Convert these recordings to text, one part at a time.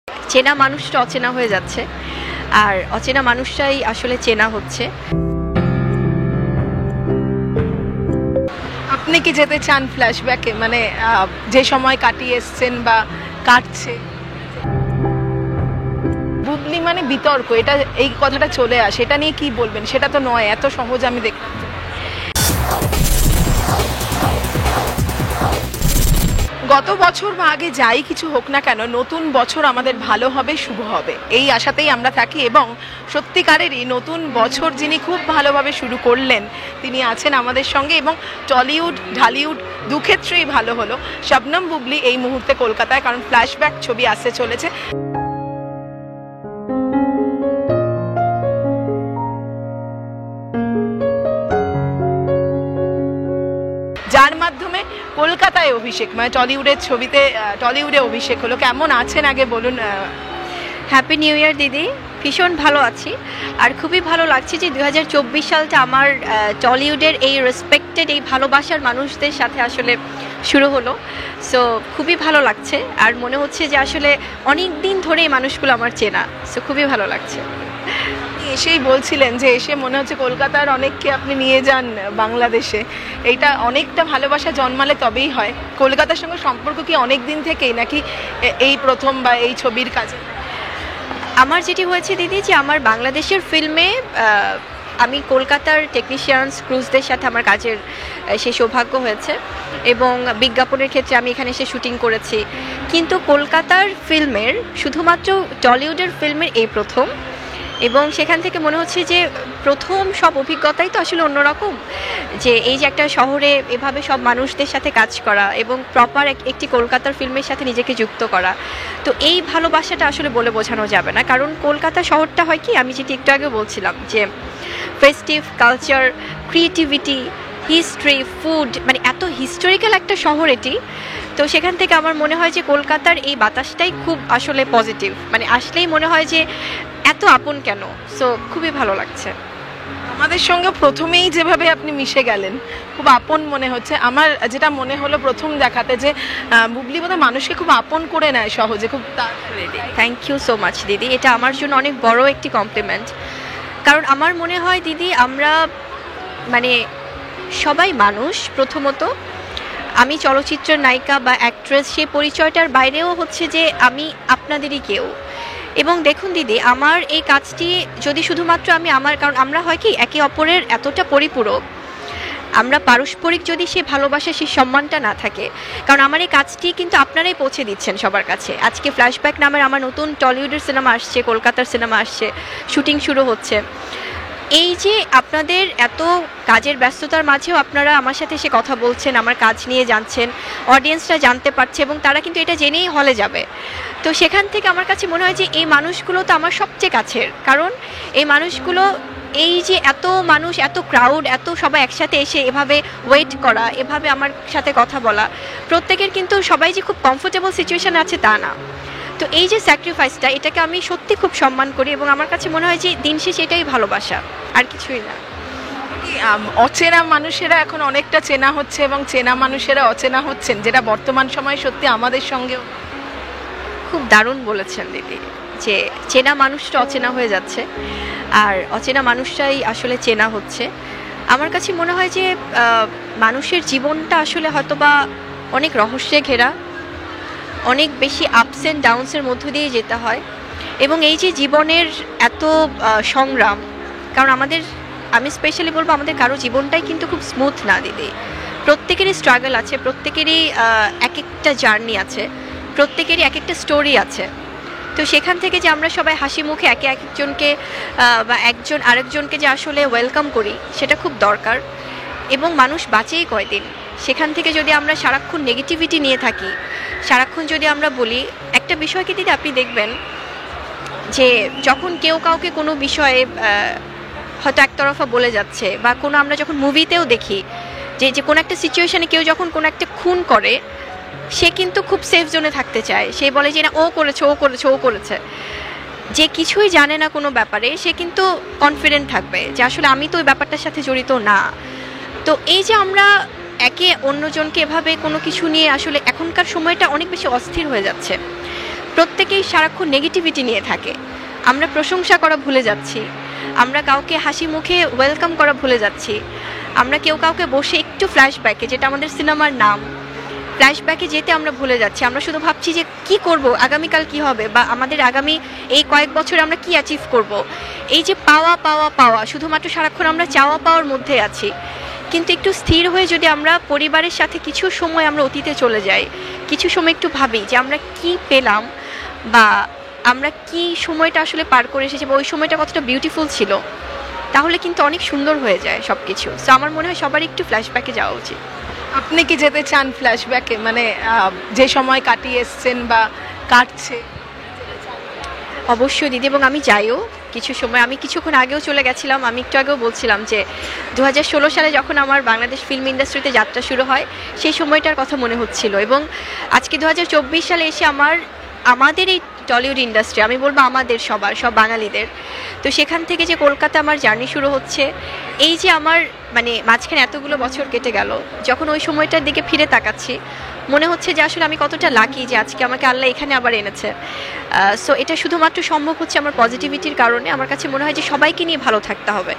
চেনা মানুষটা অচেনা হয়ে যাচ্ছে, আর অচেনা মানুষটাই আসলে চেনা হচ্ছে। আপনি কি যেতে চান ফ্ল্যাশব্যাকে, মানে যে সময় কাটিয়ে এসছেন বা কাটছে? বুবলি মানে বিতর্ক, এটা এই কথাটা চলে আসে, এটা নিয়ে কি বলবেন? সেটা তো নয়, এত সহজ আমি দেখলাম। গত বছর বা আগে যাই কিছু হোক না কেন, নতুন বছর আমাদের ভালো হবে, শুভ হবে, এই আশাতেই আমরা থাকি। এবং সত্যিকারেরই নতুন বছর যিনি খুব ভালোভাবে শুরু করলেন তিনি আছেন আমাদের সঙ্গে, এবং টলিউড ঢালিউড দুক্ষেত্রেই ভালো হলো। শবনম বুবলি এই মুহূর্তে কলকাতায়, কারণ ফ্ল্যাশব্যাক ছবি আসতে চলেছে। যার মাধ্যমে কলকাতায় অভিষেক, মানে টলিউডের ছবিতে টলিউডে অভিষেক হলো। কেমন আছেন আগে বলুন? হ্যাপি নিউ ইয়ার দিদি, ভীষণ ভালো আছি। আর খুবই ভালো লাগছে যে 2024 সালটা আমার টলিউডের এই রেসপেক্টেড, এই ভালোবাসার মানুষদের সাথে আসলে শুরু হলো। সো খুবই ভালো লাগছে, আর মনে হচ্ছে যে আসলে অনেক দিন ধরে এই মানুষগুলো আমার চেনা। সো খুবই ভালো লাগছে। এসেই বলছিলেন যে এসে মনে হচ্ছে কলকাতার অনেককে আপনি নিয়ে যান বাংলাদেশে, এইটা অনেকটা ভালোবাসা জন্মালে তবেই হয়। কলকাতার সঙ্গে সম্পর্ক কি অনেক দিন থেকেই, নাকি এই প্রথম বা এই ছবির কাজে? আমার যেটি হয়েছে দিদি, যে আমার বাংলাদেশের ফিল্মে আমি কলকাতার টেকনিশিয়ানস ক্রুজদের সাথে আমার কাজের সেই সৌভাগ্য হয়েছে, এবং বিজ্ঞাপনের ক্ষেত্রে আমি এখানে এসে শুটিং করেছি। কিন্তু কলকাতার ফিল্মের, শুধুমাত্র টলিউডের ফিল্মের এই প্রথম, এবং সেখান থেকে মনে হচ্ছে যে প্রথম সব অভিজ্ঞতাই তো আসলে অন্যরকম। যে এই যে একটা শহরে এভাবে সব মানুষদের সাথে কাজ করা এবং প্রপার একটি কলকাতার ফিল্মের সাথে নিজেকে যুক্ত করা, তো এই ভালোবাসাটা আসলে বলে বোঝানো যাবে না। কারণ কলকাতা শহরটা হয় কি, আমি যেটি একটু আগে বলছিলাম, যে festive culture, creativity, history, food, মানে এত হিস্টোরিক্যাল একটা শহর এটি। তো সেখান থেকে আমার মনে হয় যে কলকাতার এই বাতাসটাই খুব আসলে পজিটিভ, মানে আসলেই মনে হয় যে এত আপন কেন। সো খুবই ভালো লাগছে। আমাদের সঙ্গে প্রথমেই যেভাবে আপনি মিশে গেলেন, খুব আপন মনে হচ্ছে। আমার যেটা মনে হলো প্রথম দেখাতে, যে বুবলি বোধহয় মানুষকে খুব আপন করে নেয় সহজে, খুব তাড়াতাড়ি। থ্যাংক ইউ সো মাচ দিদি, এটা আমার জন্য অনেক বড় একটি কমপ্লিমেন্ট। কারণ আমার মনে হয় দিদি, আমরা মানে সবাই মানুষ। প্রথমত আমি চলচ্চিত্রের নায়িকা বা অ্যাক্ট্রেস, সেই পরিচয়টার বাইরেও হচ্ছে যে আমি আপনাদেরই কেউ। এবং দেখুন দিদি, আমার এই কাজটি যদি শুধুমাত্র কারণ আমরা হয় কি একে অপরের এতটা পরিপূরক, আমরা পারস্পরিক যদি সে ভালোবাসা, সেই সম্মানটা না থাকে, কারণ আমার এই কাজটি কিন্তু আপনারাই পৌঁছে দিচ্ছেন সবার কাছে। আজকে ফ্ল্যাশব্যাক নামের আমার নতুন টলিউডের সিনেমা আসছে, কলকাতার সিনেমা আসছে, শুটিং শুরু হচ্ছে। এই যে আপনাদের এত কাজের ব্যস্ততার মাঝেও আপনারা আমার সাথে এসে কথা বলছেন, আমার কাজ নিয়ে জানছেন, অডিয়েন্সরা জানতে পারছে, এবং তারা কিন্তু এটা জেনেই হলে যাবে। তো সেখান থেকে আমার কাছে মনে হয় যে এই মানুষগুলো তো আমার সবচেয়ে কাছের। কারণ এই মানুষগুলো, এই যে এত মানুষ, এত ক্রাউড, এত সবাই একসাথে এসে এভাবে ওয়েট করা, এভাবে আমার সাথে কথা বলা, প্রত্যেকের কিন্তু সবাই যে খুব কমফোর্টেবল সিচুয়েশান আছে তা না। তো এই যে স্যাক্রিফাইসটা, এটাকে আমি সত্যি খুব সম্মান করি, এবং আমার কাছে মনে হয় যে দিন শেষে এটাই ভালোবাসা, আর কিছুই না। অচেনা মানুষেরা এখন অনেকটা চেনা হচ্ছে, এবং চেনা মানুষেরা অচেনা হচ্ছেন, যেটা বর্তমান সময়ে সত্যি আমাদের সঙ্গেও। খুব দারুণ বলেছেন দিদি, যে চেনা মানুষটা অচেনা হয়ে যাচ্ছে, আর অচেনা মানুষটাই আসলে চেনা হচ্ছে। আমার কাছে মনে হয় যে মানুষের জীবনটা আসলে হয়তোবা অনেক রহস্যে ঘেরা, অনেক বেশি আপস অ্যান্ড ডাউনসের মধ্য দিয়ে যেতে হয়। এবং এই যে জীবনের এত সংগ্রাম, কারণ আমি স্পেশালি বলবো, আমাদের কারো জীবনটাই কিন্তু খুব স্মুথ না দিদি। প্রত্যেকেরই স্ট্রাগল আছে, প্রত্যেকেরই এক একটা জার্নি আছে, প্রত্যেকেরই এক একটা স্টোরি আছে। তো সেখান থেকে যে আমরা সবাই হাসি মুখে একে একজনকে বা একজন আরেকজনকে যে আসলে ওয়েলকাম করি, সেটা খুব দরকার। এবং মানুষ বাঁচেই কয়দিন, সেখান থেকে যদি আমরা সারাক্ষণ নেগেটিভিটি নিয়ে থাকি, সারাক্ষণ যদি আমরা বলি, একটা বিষয়কে দিদি আপনি দেখবেন যে যখন কেউ কাউকে কোনো বিষয়ে হয়তো একতরফা বলে যাচ্ছে, বা আমরা যখন মুভিতেও দেখি যে কোনো একটা সিচুয়েশানে কেউ যখন কোনো একটা খুন করে, সে কিন্তু খুব সেফ জোনে থাকতে চায়। সে বলে যে না, ও করেছে। যে কিছুই জানে না কোনো ব্যাপারে, সে কিন্তু কনফিডেন্ট থাকবে যে আসলে আমি তো ওই ব্যাপারটার সাথে জড়িত না। তো এই যে আমরা একে অন্যজনকে এভাবে কোনো কিছু নিয়ে, আসলে এখনকার সময়টা অনেক বেশি অস্থির হয়ে যাচ্ছে। প্রত্যেকেই সারাক্ষণ নেগেটিভিটি নিয়ে থাকে। আমরা প্রশংসা করা ভুলে যাচ্ছি, আমরা কাউকে হাসি মুখে ওয়েলকাম করা ভুলে যাচ্ছি, আমরা কেউ কাউকে বসে একটু ফ্ল্যাশব্যাকে, যেটা আমাদের সিনেমার নাম, ফ্ল্যাশব্যাকে যেতে আমরা ভুলে যাচ্ছি। আমরা শুধু ভাবছি যে কি করব, আগামীকাল কি হবে, বা আমাদের আগামী এই কয়েক বছরে আমরা কি অ্যাচিভ করব। এই যে পাওয়া পাওয়া পাওয়া, শুধুমাত্র সারাক্ষণ আমরা চাওয়া পাওয়ার মধ্যে আছি। কিন্তু একটু স্থির হয়ে যদি আমরা পরিবারের সাথে কিছু সময় আমরা অতীতে চলে যাই, কিছু সময় একটু ভাবি যে আমরা কি পেলাম, বা আমরা কি সময়টা আসলে পার করে এসেছি, বা ওই সময়টা কতটা বিউটিফুল ছিল, তাহলে কিন্তু অনেক সুন্দর হয়ে যায় সব কিছু। সো আমার মনে হয় সবারই একটু ফ্ল্যাশব্যাকে যাওয়া উচিত। আপনি কি যেতে চান ফ্ল্যাশব্যাকে, মানে যে সময় কাটিয়ে এসছেন বা কাটছে? অবশ্যই দিদি, এবং আমি যাইও কিছু সময়। আমি কিছুক্ষণ আগেও চলে গেছিলাম, আমি একটু আগেও বলছিলাম যে 2016 সালে যখন আমার বাংলাদেশ ফিল্ম ইন্ডাস্ট্রিতে যাত্রা শুরু হয়, সেই সময়টার কথা মনে হচ্ছিল। এবং আজকে 2024 সালে এসে আমাদের এই টলিউড ইন্ডাস্ট্রি, আমি বলবো আমাদের সব বাঙালিদের, তো সেখান থেকে যে কলকাতা আমার জার্নি শুরু হচ্ছে, এই যে আমার মানে মাঝখানে এতগুলো বছর কেটে গেল, যখন ওই সময়টার দিকে ফিরে তাকাচ্ছি, মনে হচ্ছে যে আসলে আমি কতটা লাকি যে আজকে আমাকে আল্লাহ এখানে আবার এনেছে। সো এটা শুধুমাত্র সম্ভব হচ্ছে আমার পজিটিভিটির কারণে। আমার কাছে মনে হয় যে সবাইকে নিয়ে ভালো থাকতে হবে।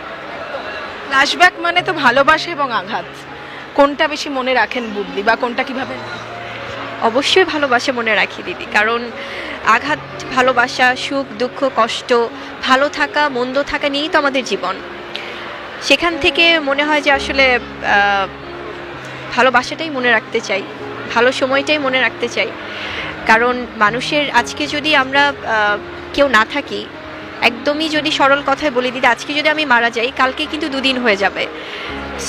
ফ্ল্যাশব্যাক মানে তো ভালোবাসা এবং আঘাত, কোনটা বেশি মনে রাখেন বুবলি, বা কোনটা কিভাবে? অবশ্যই ভালোবাসা মনে রাখি দিদি, কারণ আঘাত, ভালোবাসা, সুখ দুঃখ, কষ্ট, ভালো থাকা মন্দ থাকা নিয়েই তো আমাদের জীবন। সেখান থেকে মনে হয় যে আসলে ভালোবাসাটাই মনে রাখতে চাই, ভালো সময়টাই মনে রাখতে চাই। কারণ মানুষের আজকে যদি আমরা কেউ না থাকি, একদমই যদি সরল কথায় বলি দিদি, আজকে যদি আমি মারা যাই, কালকে কিন্তু 2 দিন হয়ে যাবে।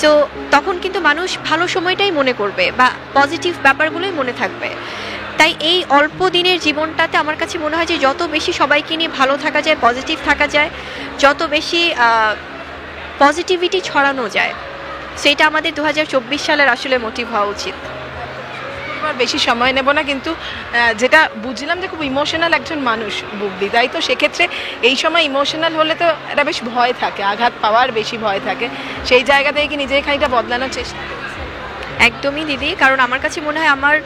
সো তখন কিন্তু মানুষ ভালো সময়টাই মনে করবে, বা পজিটিভ ব্যাপারগুলোই মনে থাকবে। তাই এই অল্প দিনের জীবনটাতে আমার কাছে মনে হয় যে যত বেশি সবাইকে নিয়ে ভালো থাকা যায়, পজিটিভ থাকা যায়, যত বেশি পজিটিভিটি ছড়ানো যায়, সেটা আমাদের 2024 সালের আসলে মোটিভ হওয়া উচিত। এবার বেশি সময় নেব না, কিন্তু যেটা বুঝলাম যে খুব ইমোশনাল একজন মানুষ বুবলি, তাই তো? সেক্ষেত্রে এই সময় ইমোশনাল হলে তো এটা বেশ ভয় থাকে, আঘাত পাওয়ার বেশি ভয় থাকে। সেই জায়গা থেকে কি নিজেকে খানিকটা বদলানোর চেষ্টা? একদমই দিদি, কারণ আমার কাছে মনে হয় আমার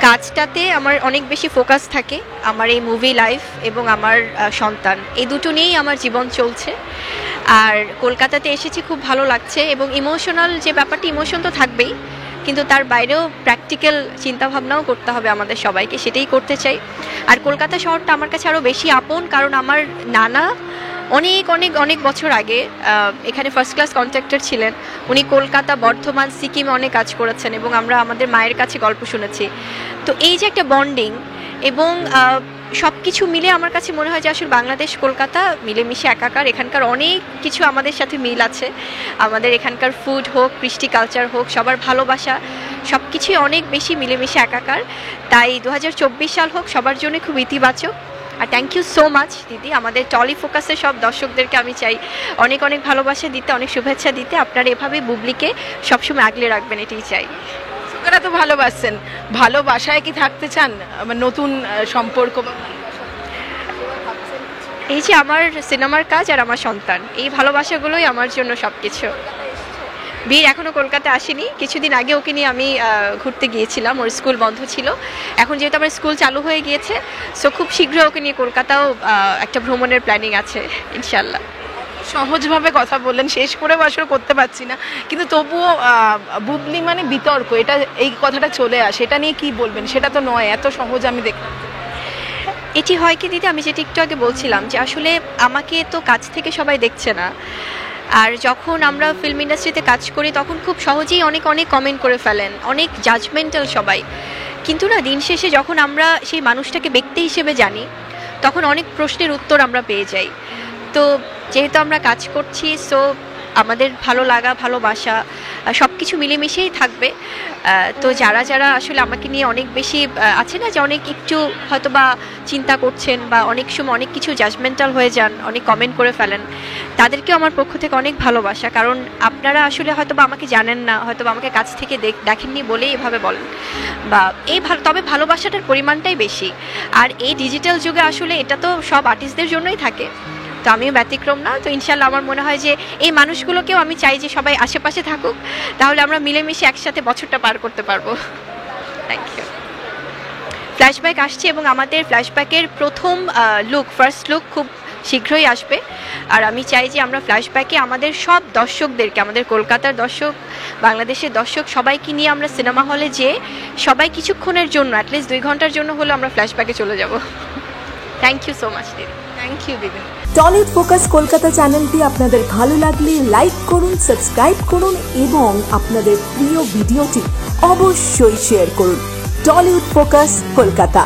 কাজটাতে আমার অনেক বেশি ফোকাস থাকে, আমার এই মুভি লাইফ এবং আমার সন্তান, এই দুটো নিয়েই আমার জীবন চলছে। আর কলকাতাতে এসেছি, খুব ভালো লাগছে। এবং ইমোশনাল যে ব্যাপারটি, ইমোশন তো থাকবেই, কিন্তু তার বাইরেও প্র্যাকটিক্যাল চিন্তাভাবনাও করতে হবে আমাদের সবাইকে, সেটাই করতে চাই। আর কলকাতা শহরটা আমার কাছে আরও বেশি আপন, কারণ আমার নানা অনেক অনেক অনেক বছর আগে এখানে ফার্স্ট ক্লাস কন্ট্রাক্টর ছিলেন। উনি কলকাতা, বর্ধমান, সিকিমে অনেক কাজ করেছেন, এবং আমরা আমাদের মায়ের কাছে গল্প শুনেছি। তো এই যে একটা বন্ডিং এবং সব কিছু মিলে আমার কাছে মনে হয় যে আসলে বাংলাদেশ কলকাতা মিলেমিশে একাকার। এখানকার অনেক কিছু আমাদের সাথে মিল আছে, আমাদের এখানকার ফুড হোক, কৃষ্টি কালচার হোক, সবার ভালোবাসা, সব কিছুই অনেক বেশি মিলেমিশে একাকার। তাই 2024 সাল হোক সবার জন্য খুব ইতিবাচক। আর থ্যাংক ইউ সো মাচ দিদি, আমাদের টলি ফোকাসের সব দর্শকদেরকে আমি চাই অনেক অনেক ভালোবাসা দিতে, অনেক শুভেচ্ছা দিতে। আপনারা এভাবে বুবলিকে সবসময় আগলে রাখবেন, এটাই চাই। আপনারা তো ভালোবাসছেন, ভালোবাসায় কি থাকতে চান নতুন সম্পর্ক? এই যে আমার সিনেমার কাজ আর আমার সন্তান, এই ভালোবাসাগুলোই আমার জন্য সব কিছু। বীর এখনও কলকাতা আসেনি, কিছুদিন আগে ওকে নিয়ে আমি ঘুরতে গিয়েছিলাম, ওর স্কুল বন্ধ ছিল। এখন যেহেতু আমার স্কুল চালু হয়ে গিয়েছে, সো খুব শীঘ্রই ওকে নিয়ে কলকাতাও একটা ভ্রমণের প্ল্যানিং আছে ইনশাল্লাহ। সহজভাবে কথা বললেন, শেষ করেও আসলে করতে পারছি না, কিন্তু তবুও বুবলি মানে বিতর্ক, এটা এই কথাটা চলে আসে, এটা নিয়ে কি বলবেন? সেটা তো নয়, এত সহজ আমি দেখলাম। এটি হয় কি দিদি, আমি যেটা একটু আগে বলছিলাম যে আসলে আমাকে তো কাছ থেকে সবাই দেখছে না। আর যখন আমরা ফিল্ম ইন্ডাস্ট্রিতে কাজ করি, তখন খুব সহজেই অনেক অনেক কমেন্ট করে ফেলেন, অনেক জাজমেন্টাল সবাই। কিন্তু না, দিন শেষে যখন আমরা সেই মানুষটাকে ব্যক্তি হিসেবে জানি, তখন অনেক প্রশ্নের উত্তর আমরা পেয়ে যাই। তো যেহেতু আমরা কাজ করছি, সো আমাদের ভালো লাগা, ভালোবাসা সব কিছু মিলেমিশেই থাকবে। তো যারা যারা আসলে আমাকে নিয়ে অনেক বেশি আছে না, যে অনেক একটু হয়তো বা চিন্তা করছেন, বা অনেক সময় অনেক কিছু জাজমেন্টাল হয়ে যান, অনেক কমেন্ট করে ফেলেন, তাদেরকেও আমার পক্ষ থেকে অনেক ভালোবাসা। কারণ আপনারা আসলে হয়তো বা আমাকে জানেন না, হয়তো বা আমাকে কাছ থেকে দেখেননি বলেই এভাবে বলেন, বা তবে ভালোবাসাটার পরিমাণটাই বেশি। আর এই ডিজিটাল যুগে আসলে এটা তো সব আর্টিস্টদের জন্যই থাকে, তো আমিও ব্যতিক্রম না। তো ইনশাল্লাহ আমার মনে হয় যে এই মানুষগুলোকেও আমি চাই যে সবাই আশেপাশে থাকুক, তাহলে আমরা মিলেমিশে একসাথে বছরটা পার করতে পারবো। Thank you. ফ্ল্যাশব্যাক আসছে এবং আমাদের ফ্ল্যাশব্যাকের প্রথম ফার্স্ট লুক খুব শীঘ্রই আসবে। আর আমি চাই যে আমরা ফ্ল্যাশব্যাকে আমাদের সব দর্শকদেরকে, আমাদের কলকাতার দর্শক, বাংলাদেশের দর্শক সবাইকে নিয়ে আমরা সিনেমা হলে যেয়ে সবাই কিছুক্ষণের জন্য, অ্যাটলিস্ট 2 ঘন্টার জন্য হলেও আমরা ফ্ল্যাশব্যাকে চলে যাব। থ্যাংক ইউ সো মাচ দিদি। থ্যাংক ইউ দিদি। টলিউড ফোকাস কলকাতা চ্যানেলটি আপনাদের ভালো লাগলে লাইক করুন, সাবস্ক্রাইব করুন এবং আপনাদের প্রিয় ভিডিওটি অবশ্যই শেয়ার করুন। Tollywood focus Kolkata.